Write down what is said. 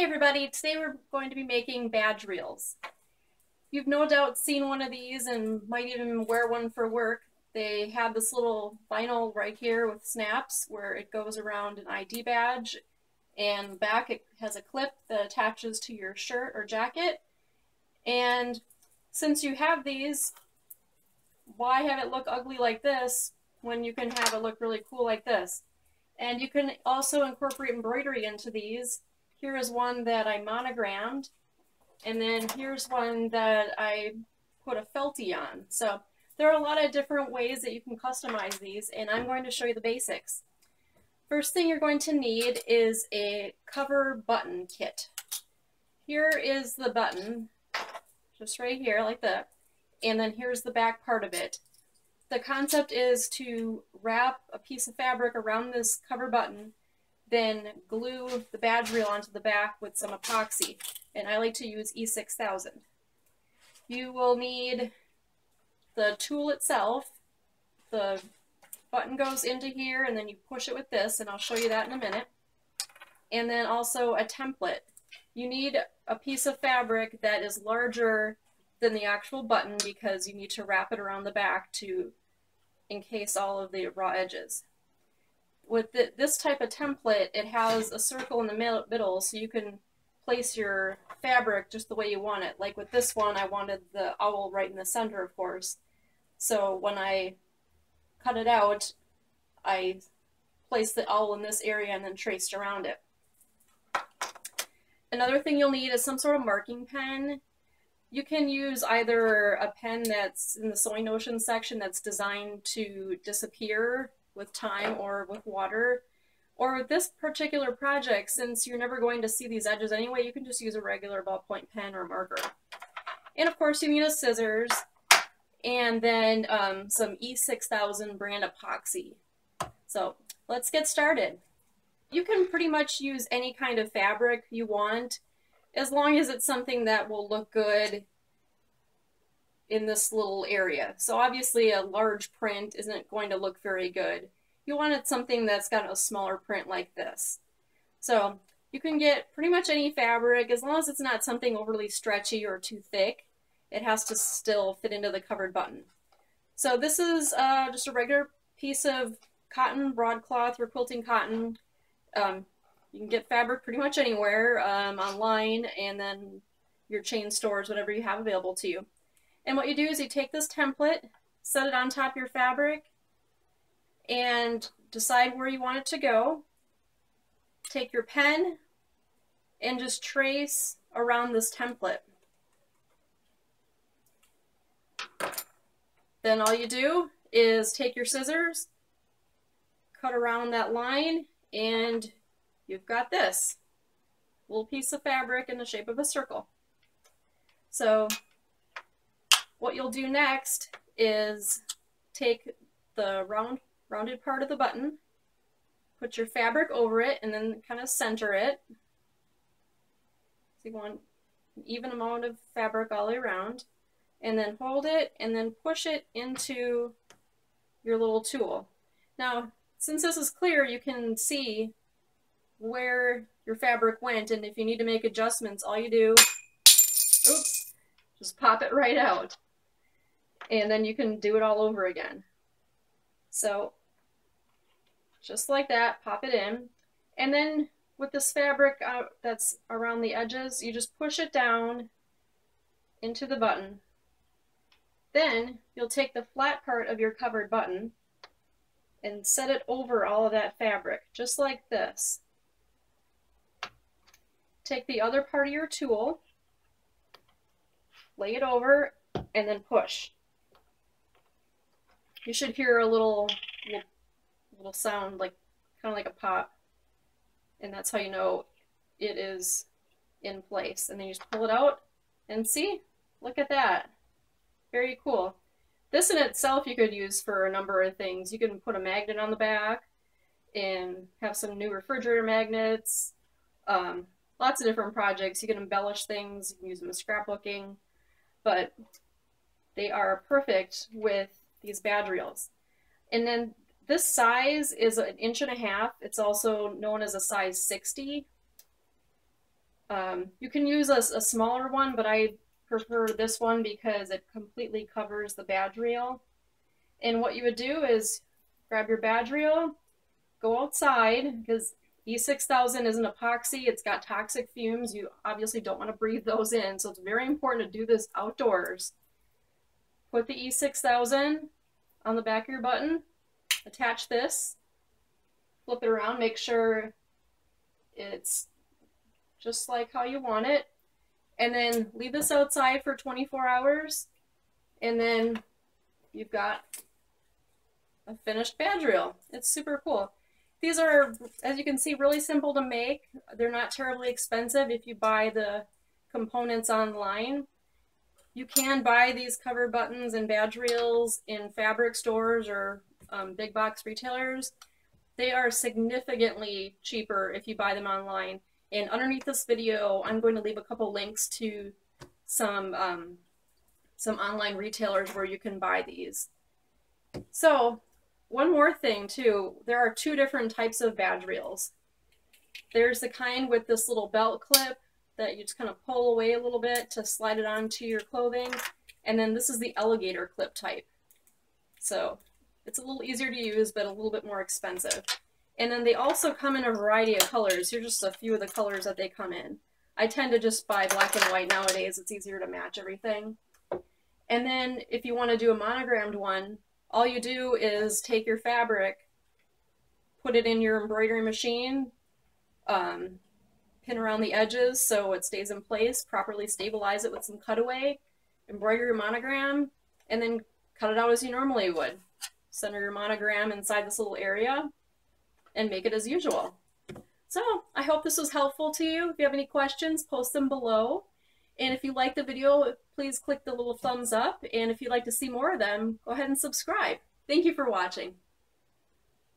Hey everybody, today we're going to be making badge reels. You've no doubt seen one of these and might even wear one for work. They have this little vinyl right here with snaps where it goes around an ID badge, and back it has a clip that attaches to your shirt or jacket. And since you have these, why have it look ugly like this when you can have it look really cool like this? And you can also incorporate embroidery into these. Here is one that I monogrammed, and then here's one that I put a felty on. So there are a lot of different ways that you can customize these, and I'm going to show you the basics. First thing you're going to need is a cover button kit. Here is the button, just right here like that, and then here's the back part of it. The concept is to wrap a piece of fabric around this cover button, then glue the badge reel onto the back with some epoxy, and I like to use E6000. You will need the tool itself. The button goes into here and then you push it with this, and I'll show you that in a minute. And then also a template. You need a piece of fabric that is larger than the actual button because you need to wrap it around the back to encase all of the raw edges. With this type of template, it has a circle in the middle so you can place your fabric just the way you want it. Like with this one, I wanted the owl right in the center, of course. So when I cut it out, I placed the owl in this area and then traced around it. Another thing you'll need is some sort of marking pen. You can use either a pen that's in the sewing notion section that's designed to disappear with time or with water, or with this particular project, since you're never going to see these edges anyway, you can just use a regular ballpoint pen or marker. And of course you need a scissors, and then some E6000 brand epoxy. So let's get started. You can pretty much use any kind of fabric you want, as long as it's something that will look good in this little area. So obviously a large print isn't going to look very good. You wanted something that's got a smaller print like this. So you can get pretty much any fabric, as long as it's not something overly stretchy or too thick. It has to still fit into the covered button. So this is just a regular piece of cotton, broadcloth, or quilting cotton. You can get fabric pretty much anywhere, online, and then your chain stores, whatever you have available to you. And what you do is you take this template, set it on top of your fabric, and decide where you want it to go. Take your pen and just trace around this template. Then all you do is take your scissors, cut around that line, and you've got this little piece of fabric in the shape of a circle. So what you'll do next is take the rounded part of the button, put your fabric over it, and then kind of center it. So you want an even amount of fabric all the way around, and then hold it and then push it into your little tool. Now, since this is clear, you can see where your fabric went, and if you need to make adjustments, all you do, oops, just pop it right out. And then you can do it all over again. So just like that, pop it in. And then with this fabric that's around the edges, you just push it down into the button. Then you'll take the flat part of your covered button and set it over all of that fabric, just like this. Take the other part of your tool, lay it over, and then push. You should hear a little sound, like kind of like a pop, and that's how you know it is in place. And then you just pull it out, and see, look at that. Very cool. This in itself you could use for a number of things. You can put a magnet on the back and have some new refrigerator magnets. Lots of different projects. You can embellish things, you can use them as scrapbooking, but they are perfect with these badge reels. And then this size is 1.5 inches. It's also known as a size 60. You can use a smaller one, but I prefer this one because it completely covers the badge reel. And what you would do is grab your badge reel, go outside, because E6000 is an epoxy. It's got toxic fumes. You obviously don't want to breathe those in, so it's very important to do this outdoors. Put the E6000 on the back of your button, attach this, flip it around, make sure it's just like how you want it, and then leave this outside for 24 hours, and then you've got a finished badge reel. It's super cool. These are, as you can see, really simple to make. They're not terribly expensive if you buy the components online. You can buy these cover buttons and badge reels in fabric stores or big box retailers. They are significantly cheaper if you buy them online. And underneath this video, I'm going to leave a couple links to some online retailers where you can buy these. So, one more thing too, there are two different types of badge reels. There's the kind with this little belt clip that you just kind of pull away a little bit to slide it onto your clothing. And then this is the alligator clip type. So it's a little easier to use, but a little bit more expensive. And then they also come in a variety of colors. Here's just a few of the colors that they come in. I tend to just buy black and white nowadays. It's easier to match everything. And then if you want to do a monogrammed one, all you do is take your fabric, put it in your embroidery machine, pin around the edges so it stays in place, properly stabilize it with some cutaway, embroider your monogram, and then cut it out as you normally would. Center your monogram inside this little area and make it as usual. So I hope this was helpful to you. If you have any questions, post them below. And if you like the video, please click the little thumbs up. And if you'd like to see more of them, go ahead and subscribe. Thank you for watching.